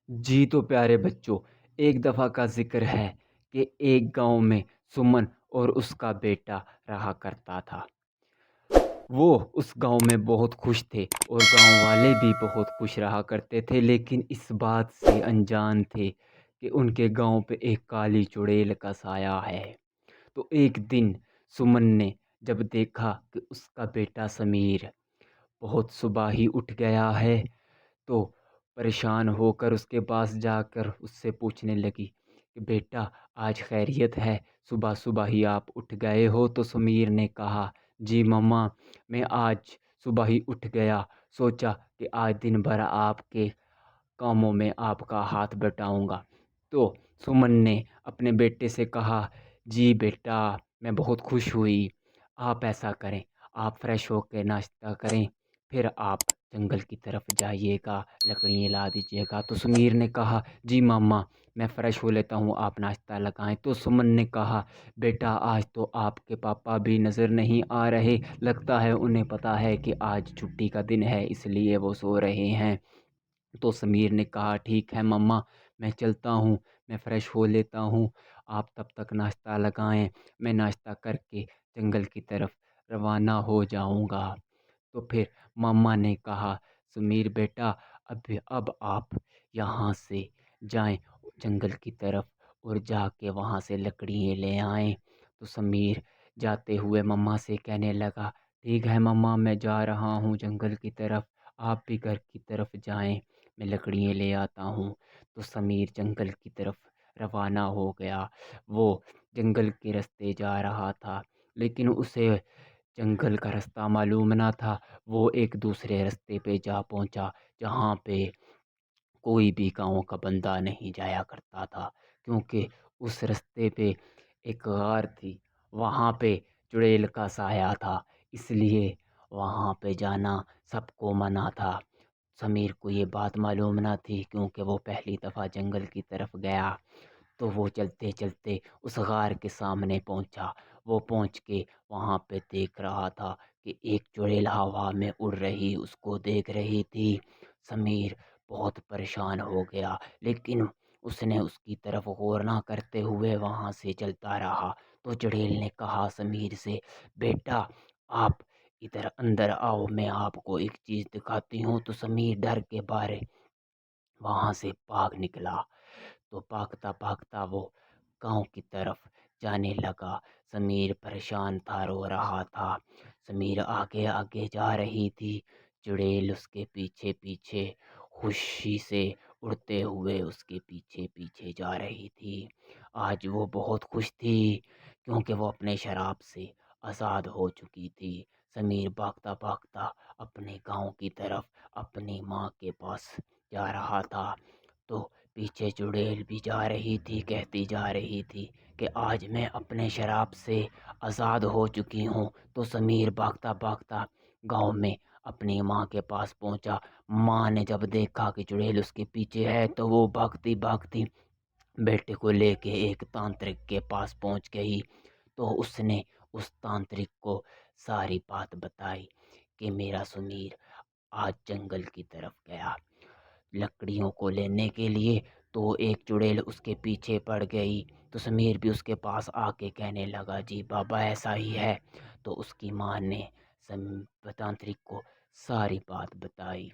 جی تو پیارے بچوں، ایک دفعہ کا ذکر ہے کہ ایک گاؤں میں سمن اور اس کا بیٹا رہا کرتا تھا۔ وہ اس گاؤں میں بہت خوش تھے اور گاؤں والے بھی بہت خوش رہا کرتے تھے، لیکن اس بات سے انجان تھے کہ ان کے گاؤں پہ ایک کالی چڑیل کا سایہ ہے۔ تو ایک دن سمن نے جب دیکھا کہ اس کا بیٹا سمیر بہت صبح ہی اٹھ گیا ہے، تو پریشان ہو کر اس کے پاس جا کر اس سے پوچھنے لگی کہ بیٹا، آج خیریت ہے؟ صبح صبح ہی آپ اٹھ گئے ہو؟ تو سمیر نے کہا، جی مما، میں آج صبح ہی اٹھ گیا، سوچا کہ آج دن بھر آپ کے کاموں میں آپ کا ہاتھ بٹاؤں گا۔ تو سمن نے اپنے بیٹے سے کہا، جی بیٹا، میں بہت خوش ہوئی، آپ ایسا کریں، آپ فریش ہو کے ناشتہ کریں، پھر آپ جنگل کی طرف جائیے گا، لکڑیاں لا دیجیے گا۔ تو سمیر نے کہا، جی ماما، میں فریش ہو لیتا ہوں، آپ ناشتہ لگائیں۔ تو سمن نے کہا، بیٹا، آج تو آپ کے پاپا بھی نظر نہیں آ رہے، لگتا ہے انہیں پتہ ہے کہ آج چھٹی کا دن ہے، اس لیے وہ سو رہے ہیں۔ تو سمیر نے کہا، ٹھیک ہے مما، میں چلتا ہوں، میں فریش ہو لیتا ہوں، آپ تب تک ناشتہ لگائیں، میں ناشتہ کر کے جنگل کی طرف روانہ ہو جاؤں گا۔ تو پھر ماما نے کہا، سمیر بیٹا، اب آپ یہاں سے جائیں جنگل کی طرف اور جا کے وہاں سے لکڑیاں لے آئیں۔ تو سمیر جاتے ہوئے مما سے کہنے لگا، ٹھیک ہے مما، میں جا رہا ہوں جنگل کی طرف، آپ بھی گھر کی طرف جائیں، میں لکڑیاں لے آتا ہوں۔ تو سمیر جنگل کی طرف روانہ ہو گیا۔ وہ جنگل کے راستے جا رہا تھا، لیکن اسے جنگل کا راستہ معلوم نہ تھا۔ وہ ایک دوسرے راستے پہ جا پہنچا جہاں پہ کوئی بھی گاؤں کا بندہ نہیں جایا کرتا تھا، کیونکہ اس راستے پہ ایک غار تھی، وہاں پہ چڑیل کا سایہ تھا، اس لیے وہاں پہ جانا سب کو منع تھا۔ سمیر کو یہ بات معلوم نہ تھی، کیونکہ وہ پہلی دفعہ جنگل کی طرف گیا۔ تو وہ چلتے چلتے اس غار کے سامنے پہنچا۔ وہ پہنچ کے وہاں پہ دیکھ رہا تھا کہ ایک چڑیل ہوا میں اڑ رہی اس کو دیکھ رہی تھی۔ سمیر بہت پریشان ہو گیا، لیکن اس نے اس کی طرف غور نہ کرتے ہوئے وہاں سے چلتا رہا۔ تو چڑیل نے کہا سمیر سے، بیٹا، آپ ادھر اندر آؤ، میں آپ کو ایک چیز دکھاتی ہوں۔ تو سمیر ڈر کے مارے وہاں سے بھاگ نکلا۔ تو بھاگتا بھاگتا وہ گاؤں کی طرف جانے لگا۔ سمیر پریشان تھا، رو رہا تھا۔ سمیر آگے آگے جا رہی تھی، چڑیل اس کے پیچھے پیچھے خوشی سے اڑتے ہوئے اس کے پیچھے پیچھے جا رہی تھی۔ آج وہ بہت خوش تھی، کیونکہ وہ اپنے شراب سے آزاد ہو چکی تھی۔ سمیر بھاگتا بھاگتا اپنے گاؤں کی طرف اپنی ماں کے پاس جا رہا تھا۔ تو پیچھے چڑیل بھی جا رہی تھی، کہتی جا رہی تھی کہ آج میں اپنے شراب سے آزاد ہو چکی ہوں۔ تو سمیر بھاگتا بھاگتا گاؤں میں اپنی ماں کے پاس پہنچا۔ ماں نے جب دیکھا کہ چڑیل اس کے پیچھے ہے، تو وہ بھاگتی بھاگتی بیٹے کو لے کے ایک تانترک کے پاس پہنچ گئی۔ تو اس نے اس تانترک کو ساری بات بتائی کہ میرا سمیر آج جنگل کی طرف گیا لکڑیوں کو لینے کے لیے، تو ایک چڑیل اس کے پیچھے پڑ گئی۔ تو سمیر بھی اس کے پاس آ کے کہنے لگا، جی بابا، ایسا ہی ہے۔ تو اس کی ماں نے تانترک کو ساری بات بتائی،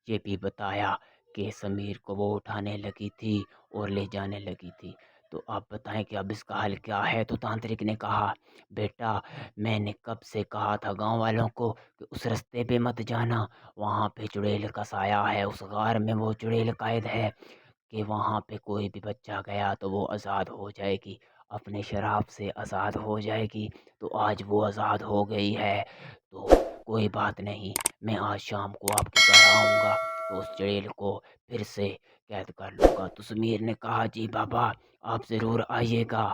یہ بھی بتایا کہ سمیر کو وہ اٹھانے لگی تھی اور لے جانے لگی تھی۔ تو آپ بتائیں کہ اب اس کا حل کیا ہے؟ تو تانترک نے کہا، بیٹا، میں نے کب سے کہا تھا گاؤں والوں کو کہ اس راستے پہ مت جانا، وہاں پہ چڑیل کا سایہ ہے، اس غار میں وہ چڑیل قید ہے، کہ وہاں پہ کوئی بھی بچہ گیا تو وہ آزاد ہو جائے گی، اپنے شراب سے آزاد ہو جائے گی۔ تو آج وہ آزاد ہو گئی ہے، تو کوئی بات نہیں، میں آج شام کو آپ کے گھر آؤں گا، تو اس چڑیل کو پھر سے قید کر لوں گا۔ تو سمیر نے کہا، جی بابا، آپ ضرور آئیے گا،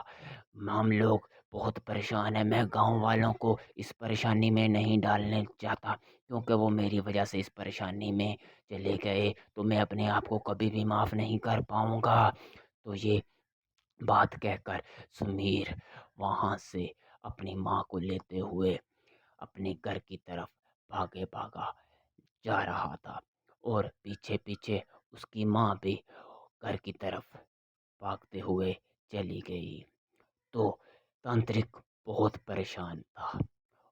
ہم لوگ بہت پریشان ہیں، میں گاؤں والوں کو اس پریشانی میں نہیں ڈالنے چاہتا، کیونکہ وہ میری وجہ سے اس پریشانی میں چلے گئے، تو میں اپنے آپ کو کبھی بھی معاف نہیں کر پاؤں گا۔ تو یہ بات کہہ کر سمیر وہاں سے اپنی ماں کو لیتے ہوئے اپنے گھر کی طرف بھاگا جا رہا تھا، اور پیچھے پیچھے اس کی ماں بھی گھر کی طرف بھاگتے ہوئے چلی گئی۔ تو تانترک بہت پریشان تھا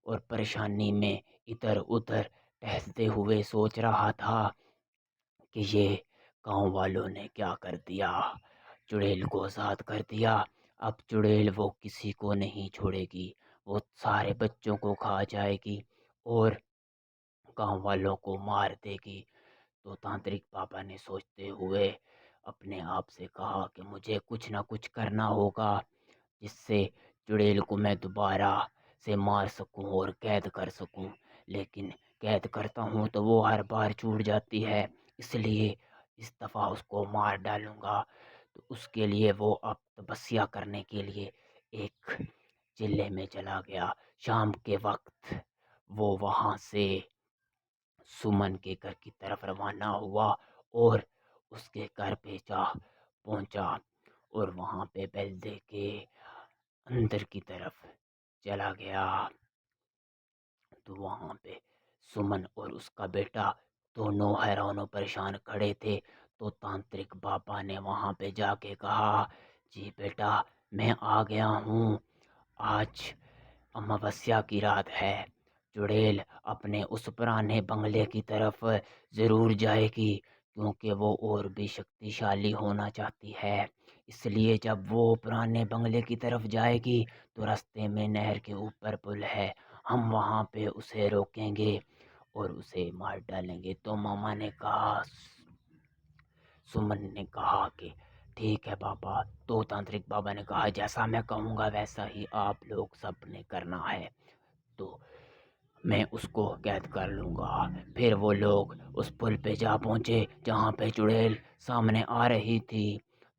اور پریشانی میں ادھر ادھر ٹہلتے ہوئے سوچ رہا تھا کہ یہ گاؤں والوں نے کیا کر دیا، چڑیل کو آزاد کر دیا۔ اب چڑیل وہ کسی کو نہیں چھوڑے گی، وہ سارے بچوں کو کھا جائے گی اور گاؤں والوں کو مار دے گی۔ تو تانترک بابا نے سوچتے ہوئے اپنے آپ سے کہا کہ مجھے کچھ نہ کچھ کرنا ہوگا جس سے چڑیل کو میں دوبارہ سے مار سکوں اور قید کر سکوں، لیکن قید کرتا ہوں تو وہ ہر بار چھوٹ جاتی ہے، اس لیے اس دفعہ اس کو مار ڈالوں گا۔ تو اس کے لیے وہ اب تپسیا کرنے کے لیے ایک چلے میں چلا گیا۔ شام کے وقت وہ وہاں سے سمن کے گھر کی طرف روانہ ہوا اور اس کے گھر پہ جا پہنچا اور وہاں پہ بیل دے کے اندر کی طرف چلا گیا۔ تو وہاں پہ سمن اور اس کا بیٹا دونوں حیران و پریشان کھڑے تھے۔ تو تانترک بابا نے وہاں پہ جا کے کہا، جی بیٹا میں آ گیا ہوں، آج اموسیا کی رات ہے، چڑیل اپنے اس پرانے بنگلے کی طرف ضرور جائے گی کیونکہ وہ اور بھی شکتیشالی ہونا چاہتی ہے، اس لیے جب وہ پرانے بنگلے کی طرف جائے گی تو راستے میں نہر کے اوپر پل ہے، ہم وہاں پہ اسے روکیں گے اور اسے مار ڈالیں گے۔ تو ماما نے کہا، سمن نے کہا کہ ٹھیک ہے بابا۔ تو تانترک بابا نے کہا جیسا میں کہوں گا ویسا ہی آپ لوگ سب نے کرنا ہے، تو میں اس کو قید کر لوں گا۔ پھر وہ لوگ اس پل پہ جا پہنچے جہاں پہ چڑیل سامنے آ رہی تھی۔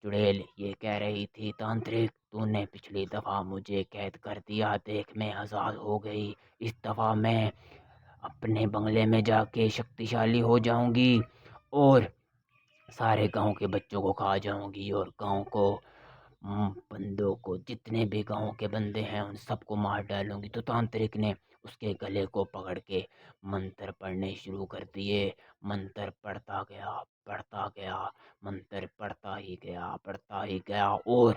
چڑیل یہ کہہ رہی تھی، تانترک تو نے پچھلی دفعہ مجھے قید کر دیا، دیکھ میں آزاد ہو گئی، اس دفعہ میں اپنے بنگلے میں جا کے شکتیشالی ہو جاؤں گی اور سارے گاؤں کے بچوں کو کھا جاؤں گی اور گاؤں کو بندوں کو، جتنے بھی گاؤں کے بندے ہیں ان سب کو مار ڈالوں گی۔ تو تانترک نے اس کے گلے کو پکڑ کے منتر پڑھنے شروع کر دیے۔ منتر پڑھتا گیا، منتر پڑھتا ہی گیا اور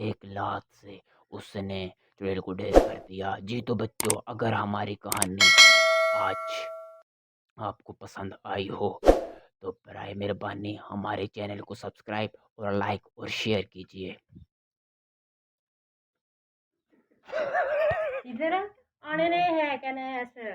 ایک لات سے اس نے چڑیل کو ڈھیر کر دیا۔ جی تو بچوں، اگر ہماری کہانی آج آپ کو پسند آئی ہو تو برائے مہربانی ہمارے چینل کو سبسکرائب اور لائک اور شیئر کیجیے۔ ادھر آنے نہیں ہے کہنا ہے ایسے